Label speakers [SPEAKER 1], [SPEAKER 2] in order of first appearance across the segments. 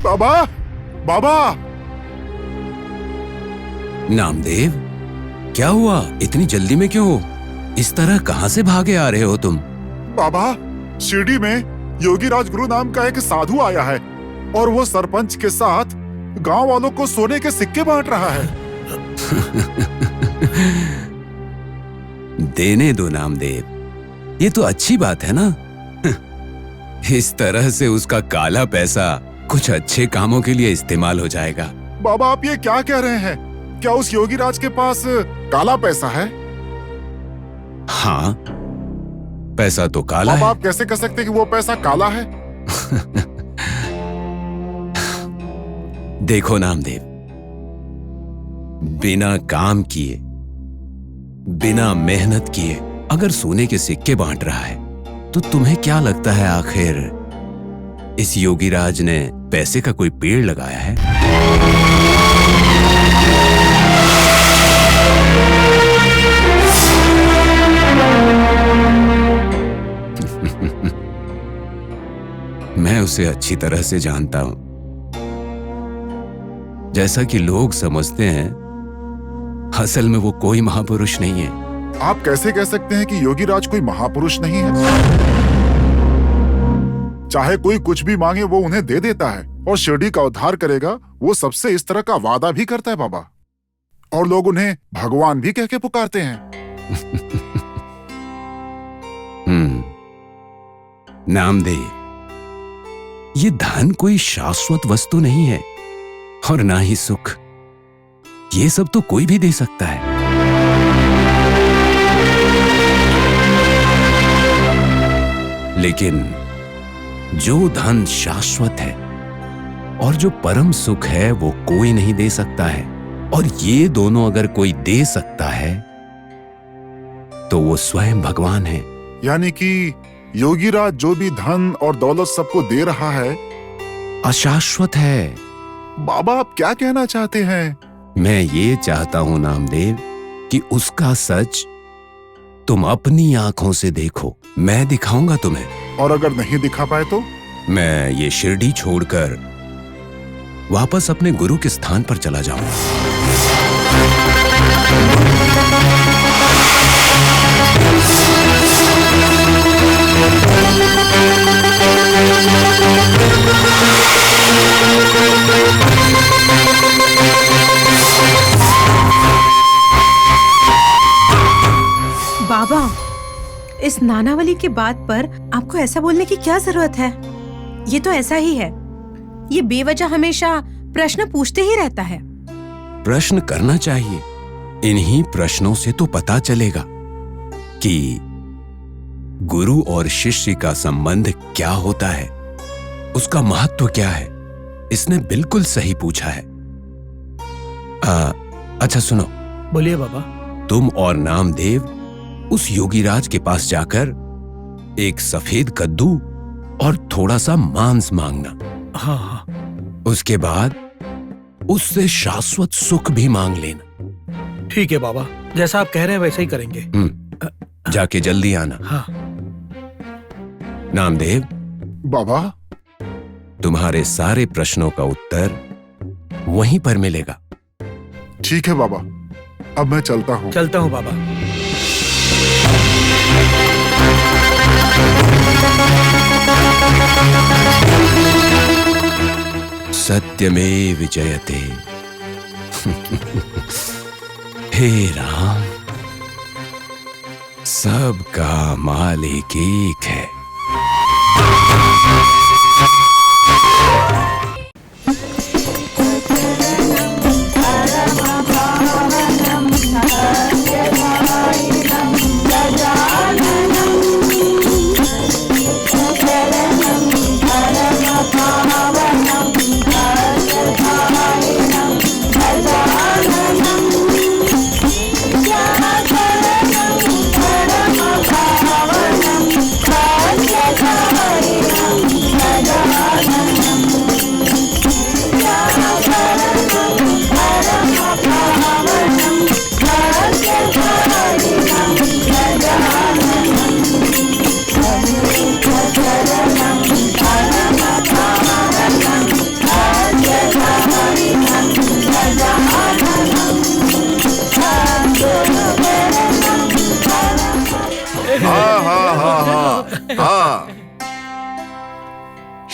[SPEAKER 1] बाबा, बाबा।
[SPEAKER 2] नामदेव, क्या हुआ? इतनी जल्दी में क्यों हो? इस तरह कहां से भागे आ रहे हो तुम?
[SPEAKER 1] बाबा, शिरडी में योगीराज गुरु नाम का एक साधु आया है और वो सरपंच के साथ गांव वालों को सोने के सिक्के बांट रहा है।
[SPEAKER 2] देने दो नामदेव, ये तो अच्छी बात है ना। इस तरह से उसका काला पैसा कुछ अच्छे कामों के लिए इस्तेमाल हो जाएगा।
[SPEAKER 1] बाबा, आप ये क्या कह रहे हैं? क्या उस योगीराज के पास काला पैसा है?
[SPEAKER 2] हाँ, पैसा तो काला है।
[SPEAKER 1] बाबा, आप कैसे कह सकते हैं कि वो पैसा काला है?
[SPEAKER 2] देखो नामदेव, बिना काम किए, बिना मेहनत किए अगर सोने के सिक्के बांट रहा है तो तुम्हें क्या लगता है आखिर इस योगीराज ने पैसे का कोई पेड़ लगाया है? मैं उसे अच्छी तरह से जानता हूं। जैसा कि लोग समझते हैं, असल में वो कोई महापुरुष नहीं है।
[SPEAKER 1] आप कैसे कह सकते हैं कि योगीराज कोई महापुरुष नहीं है? चाहे कोई कुछ भी मांगे वो उन्हें दे देता है और शिरडी का उद्धार करेगा, वो सबसे इस तरह का वादा भी करता है बाबा। और लोग उन्हें भगवान भी कह के पुकारते हैं।
[SPEAKER 2] नामदेव, ये धन कोई शाश्वत वस्तु नहीं है और ना ही सुख। ये सब तो कोई भी दे सकता है। लेकिन जो धन शाश्वत है और जो परम सुख है वो कोई नहीं दे सकता है। और ये दोनों अगर कोई दे सकता है तो वो स्वयं भगवान है।
[SPEAKER 1] यानी कि योगीराज जो भी धन और दौलत सबको दे रहा है
[SPEAKER 2] अशाश्वत है।
[SPEAKER 1] बाबा, आप क्या कहना चाहते हैं?
[SPEAKER 2] मैं ये चाहता हूं नामदेव कि उसका सच तुम अपनी आंखों से देखो। मैं दिखाऊंगा तुम्हें।
[SPEAKER 1] और अगर नहीं दिखा पाए तो?
[SPEAKER 2] मैं ये शिरडी छोड़कर वापस अपने गुरु के स्थान पर चला जाऊंगा।
[SPEAKER 3] बाबा, इस नानावली के बात पर आपको ऐसा बोलने की क्या जरूरत है? ये तो ऐसा ही है। ये बेवजह हमेशा प्रश्न पूछते ही रहता है।
[SPEAKER 2] प्रश्न करना चाहिए। इन्हीं प्रश्नों से तो पता चलेगा कि गुरु और शिष्य का संबंध क्या होता है, उसका महत्व क्या है। इसने बिल्कुल सही पूछा है। अच्छा सुनो।
[SPEAKER 4] बोलिए बाबा।
[SPEAKER 2] तुम और नामदेव उस योगीराज के पास जाकर एक सफेद कद्दू और थोड़ा सा मांस मांगना।
[SPEAKER 4] हाँ हाँ।
[SPEAKER 2] उसके बाद उससे शाश्वत सुख भी मांग लेना।
[SPEAKER 4] ठीक है बाबा, जैसा आप कह रहे हैं वैसे ही करेंगे।
[SPEAKER 2] जाके जल्दी आना।
[SPEAKER 4] हाँ।
[SPEAKER 2] नामदेव,
[SPEAKER 1] बाबा,
[SPEAKER 2] तुम्हारे सारे प्रश्नों का उत्तर वहीं पर मिलेगा।
[SPEAKER 1] ठीक है बाबा, अब मैं चलता हूँ।
[SPEAKER 4] चलता हूँ बाबा।
[SPEAKER 2] सत्यमेव जयते। हे राम, सबका मालिक एक है।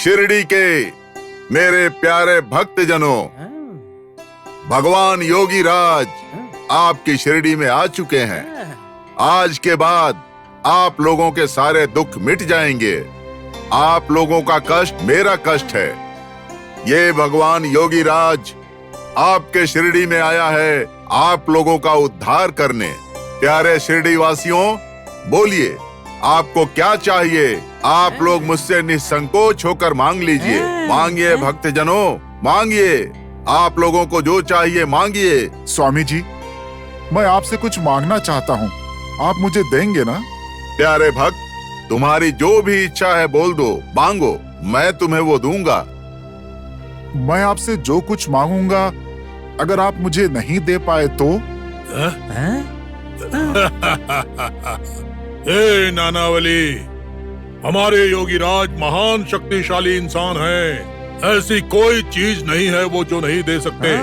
[SPEAKER 5] शिरडी के मेरे प्यारे भक्तजनों, भगवान योगी राज आपकी शिरडी में आ चुके हैं। आज के बाद आप लोगों के सारे दुख मिट जाएंगे। आप लोगों का कष्ट मेरा कष्ट है। ये भगवान योगी राज आपके शिरडी में आया है आप लोगों का उद्धार करने। प्यारे शिरडी वासियों, बोलिए आपको क्या चाहिए? आप लोग मुझसे निसंकोच होकर मांग लीजिए। मांगिए भक्तजनों, मांगिए। आप लोगों को जो चाहिए मांगिए।
[SPEAKER 1] स्वामी जी, मैं आपसे कुछ मांगना चाहता हूँ, आप मुझे देंगे ना?
[SPEAKER 5] प्यारे भक्त, तुम्हारी जो भी इच्छा है बोल दो, मांगो, मैं तुम्हें वो दूंगा।
[SPEAKER 1] मैं आपसे जो कुछ मांगूंगा, अगर आप मुझे नहीं दे पाए तो?
[SPEAKER 6] हे नानावली, हमारे योगीराज महान शक्तिशाली इंसान हैं। ऐसी कोई चीज नहीं है वो जो नहीं दे सकते।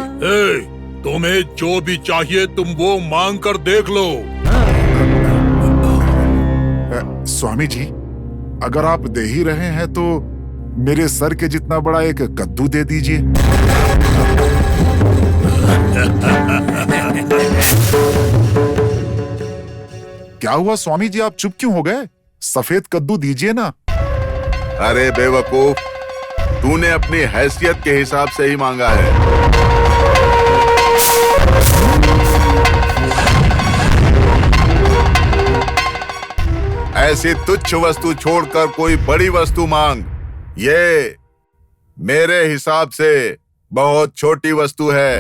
[SPEAKER 6] तुम्हें जो भी चाहिए तुम वो मांग कर देख लो।
[SPEAKER 1] स्वामी जी, अगर आप दे ही रहे हैं तो मेरे सर के जितना बड़ा एक कद्दू दे दीजिए। क्या हुआ स्वामी जी, आप चुप क्यों हो गए? सफेद कद्दू दीजिए ना।
[SPEAKER 5] अरे बेवकूफ, तूने अपनी हैसियत के हिसाब से ही मांगा है। ऐसी तुच्छ वस्तु छोड़कर कोई बड़ी वस्तु मांग। ये मेरे हिसाब से बहुत छोटी वस्तु है।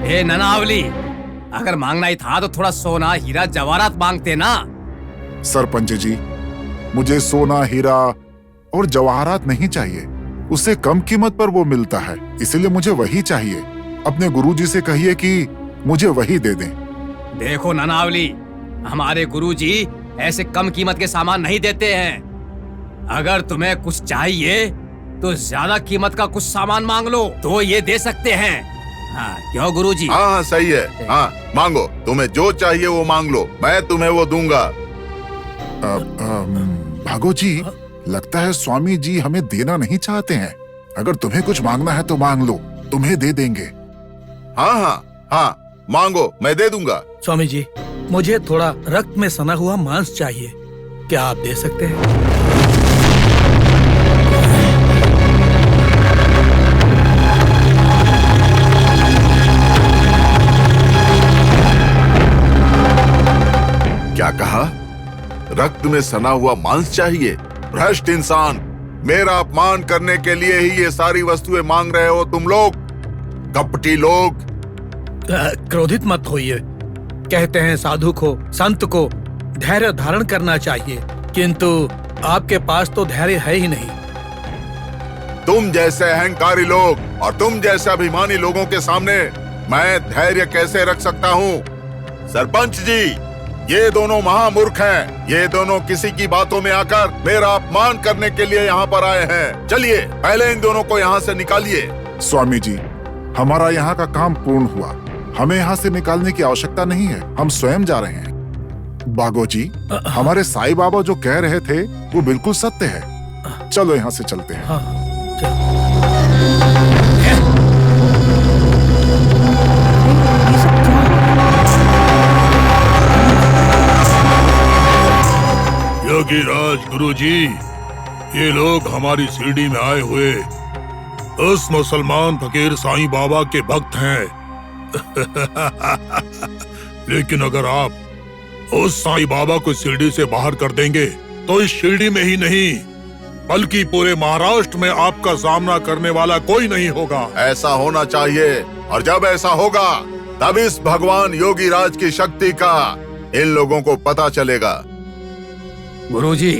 [SPEAKER 7] ए नानावली, अगर मांगना ही था तो थोड़ा सोना हीरा जवाहरात मांगते ना।
[SPEAKER 1] सरपंच जी, मुझे सोना हीरा और जवाहरात नहीं चाहिए, उससे कम कीमत पर वो मिलता है, इसलिए मुझे वही चाहिए। अपने गुरुजी से कहिए कि मुझे वही दे दें।
[SPEAKER 7] देखो नानावली, हमारे गुरुजी ऐसे कम कीमत के सामान नहीं देते हैं। अगर तुम्हें कुछ चाहिए तो ज्यादा कीमत का कुछ सामान मांग लो तो ये दे सकते हैं। हाँ, क्यों गुरुजी?
[SPEAKER 5] हाँ सही है। हाँ मांगो, तुम्हें जो चाहिए वो मांग लो, मैं तुम्हें वो दूंगा।
[SPEAKER 1] भागो जी, लगता है स्वामी जी हमें देना नहीं चाहते हैं। अगर तुम्हें कुछ मांगना है तो मांग लो, तुम्हें दे देंगे।
[SPEAKER 5] हाँ हाँ हाँ, मांगो, मैं दे दूंगा।
[SPEAKER 4] स्वामी जी, मुझे थोड़ा रक्त में सना हुआ मांस चाहिए, क्या आप दे सकते हैं?
[SPEAKER 5] क्या कहा? रक्त में सना हुआ मांस चाहिए? भ्रष्ट इंसान, मेरा अपमान करने के लिए ही ये सारी वस्तुएं मांग रहे हो तुम लोग, कपटी लोग।
[SPEAKER 4] क्रोधित मत होइए। कहते हैं साधु को, संत को धैर्य धारण करना चाहिए, किंतु आपके पास तो धैर्य है ही नहीं।
[SPEAKER 5] तुम जैसे अहंकारी लोग और तुम जैसे अभिमानी लोगों के सामने मैं धैर्य कैसे रख सकता हूँ? सरपंच जी, ये दोनों महामूर्ख हैं। ये दोनों किसी की बातों में आकर मेरा अपमान करने के लिए यहाँ पर आए हैं। चलिए पहले इन दोनों को यहाँ से निकालिए।
[SPEAKER 1] स्वामी जी, हमारा यहाँ का काम पूर्ण हुआ, हमें यहाँ से निकालने की आवश्यकता नहीं है, हम स्वयं जा रहे हैं। बागो जी, हमारे साईं बाबा जो कह रहे थे वो बिल्कुल सत्य है। चलो यहाँ से चलते हैं।
[SPEAKER 4] हाँ,
[SPEAKER 6] योगी राज गुरुजी, ये लोग हमारी शिरडी में आए हुए उस मुसलमान फकीर साईं बाबा के भक्त हैं। लेकिन अगर आप उस साईं बाबा को शिरडी से बाहर कर देंगे तो इस शिरडी में ही नहीं बल्कि पूरे महाराष्ट्र में आपका सामना करने वाला कोई नहीं होगा।
[SPEAKER 5] ऐसा होना चाहिए, और जब ऐसा होगा तब इस भगवान योगी राज की शक्ति का इन लोगों को पता चलेगा।
[SPEAKER 7] गुरुजी,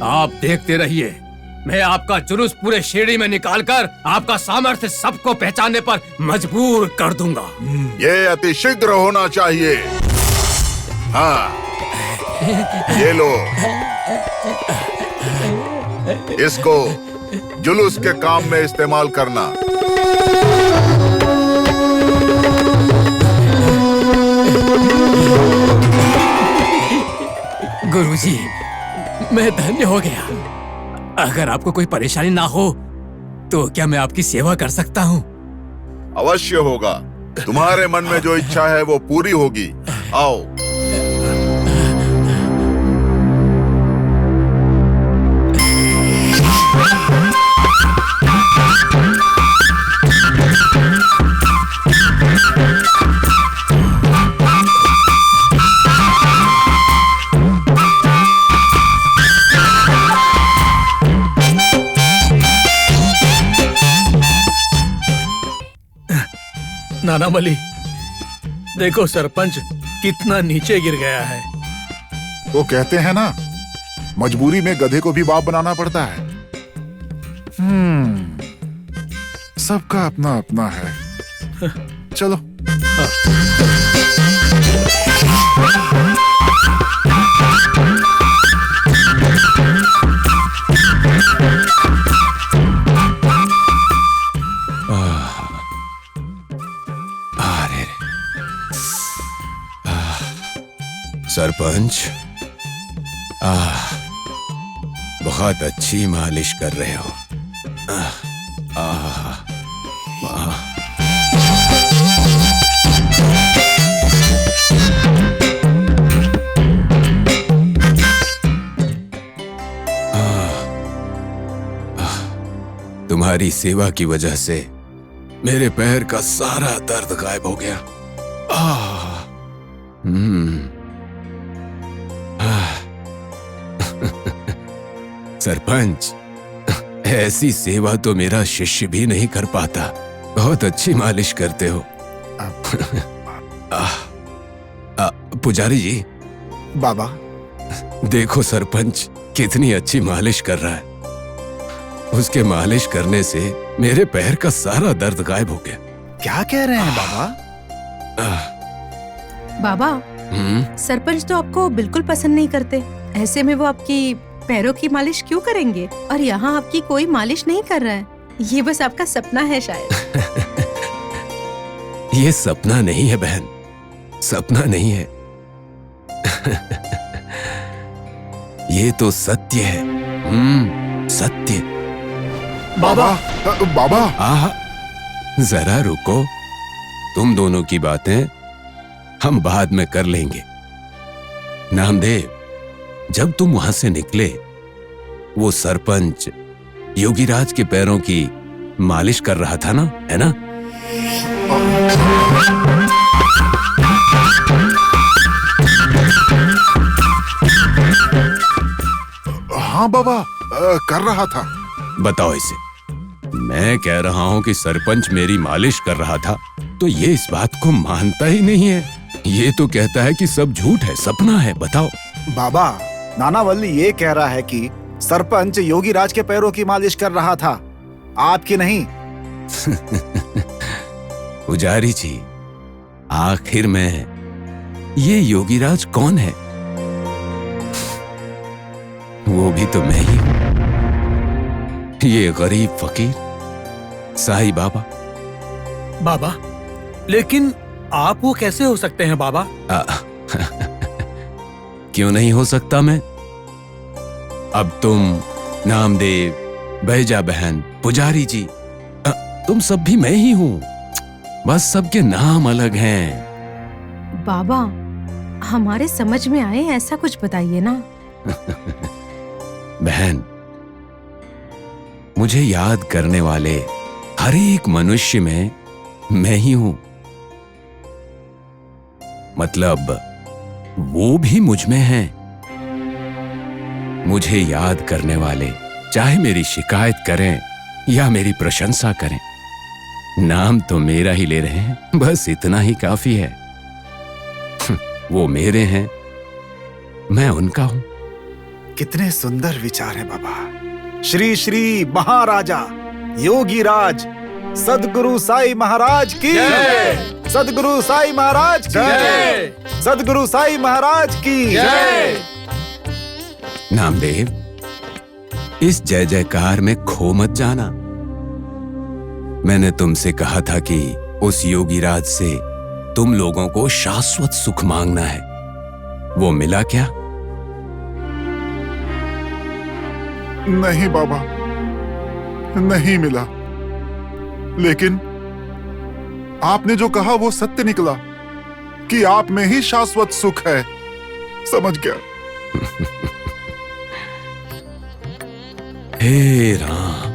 [SPEAKER 7] आप देखते रहिए, मैं आपका जुलूस पूरे शिरडी में निकालकर आपका सामर्थ्य सबको पहचानने पर मजबूर कर दूंगा।
[SPEAKER 5] ये अति शीघ्र होना चाहिए। हाँ, ये लो, इसको जुलूस के काम में इस्तेमाल करना।
[SPEAKER 7] गुरुजी, मैं धन्य हो गया। अगर आपको कोई परेशानी ना हो तो क्या मैं आपकी सेवा कर सकता हूँ?
[SPEAKER 5] अवश्य होगा। तुम्हारे मन में जो इच्छा है वो पूरी होगी। आओ।
[SPEAKER 4] नानावली, देखो सरपंच कितना नीचे गिर गया है।
[SPEAKER 1] वो कहते हैं ना, मजबूरी में गधे को भी बाप बनाना पड़ता है। सबका अपना अपना है। चलो।
[SPEAKER 2] सरपंच, बहुत अच्छी मालिश कर रहे हो। तुम्हारी सेवा की वजह से मेरे पैर का सारा दर्द गायब हो गया। सरपंच, ऐसी सेवा तो मेरा शिष्य भी नहीं कर पाता। बहुत अच्छी मालिश करते हो। पुजारी जी।
[SPEAKER 8] बाबा।
[SPEAKER 2] देखो सरपंच कितनी अच्छी मालिश कर रहा है। उसके मालिश करने से मेरे पैर का सारा दर्द गायब हो गया।
[SPEAKER 8] क्या कह रहे हैं बाबा?
[SPEAKER 3] बाबा, सरपंच तो आपको बिल्कुल पसंद नहीं करते। ऐसे में वो आपकी पैरों की मालिश क्यों करेंगे? और यहाँ आपकी कोई मालिश नहीं कर रहा है। ये बस आपका सपना है शायद।
[SPEAKER 2] ये सपना नहीं है बहन, सपना नहीं है। ये तो सत्य है। सत्य।
[SPEAKER 1] बाबा। बाबा।
[SPEAKER 2] जरा रुको, तुम दोनों की बातें हम बाद में कर लेंगे। नामदेव, जब तुम वहां से निकले, वो सरपंच योगीराज के पैरों की मालिश कर रहा था ना, है ना?
[SPEAKER 1] हाँ बाबा, कर रहा था।
[SPEAKER 2] बताओ इसे। मैं कह रहा हूं कि सरपंच मेरी मालिश कर रहा था, तो ये इस बात को मानता ही नहीं है। ये तो कहता है कि सब झूठ है, सपना है। बताओ।
[SPEAKER 8] बाबा, नानावल्ली ये कह रहा है कि सरपंच योगीराज के पैरों की मालिश कर रहा था, आपकी नहीं।
[SPEAKER 2] पुजारी जी, आखिर में ये योगीराज कौन है? वो भी तो मैं ही हूं। ये गरीब फकीर साईं बाबा।
[SPEAKER 4] बाबा, लेकिन आप वो कैसे हो सकते हैं बाबा?
[SPEAKER 2] क्यों नहीं हो सकता मैं? अब तुम, नामदेव, बैजा बहन, पुजारी जी, तुम सब भी मैं ही हूं। बस सबके नाम अलग हैं।
[SPEAKER 3] बाबा, हमारे समझ में आए ऐसा कुछ बताइए ना।
[SPEAKER 2] बहन, मुझे याद करने वाले हर एक मनुष्य में मैं ही हूं। मतलब वो भी मुझ में हैं। मुझे याद करने वाले चाहे मेरी शिकायत करें या मेरी प्रशंसा करें, नाम तो मेरा ही ले रहे हैं, बस इतना ही काफी है। वो मेरे हैं, मैं उनका हूं।
[SPEAKER 8] कितने सुंदर विचार हैं बाबा। श्री श्री महाराजा योगीराज सदगुरु साई महाराज की जय। सदगुरु साई महाराज की जय। सदगुरु साई महाराज की जय।
[SPEAKER 2] नामदेव, इस जय जयकार में खो मत जाना। मैंने तुमसे कहा था कि उस योगीराज से तुम लोगों को शाश्वत सुख मांगना है। वो मिला क्या?
[SPEAKER 1] नहीं बाबा, नहीं मिला। लेकिन आपने जो कहा वो सत्य निकला कि आप में ही शाश्वत सुख है। समझ गया।
[SPEAKER 2] हे राम,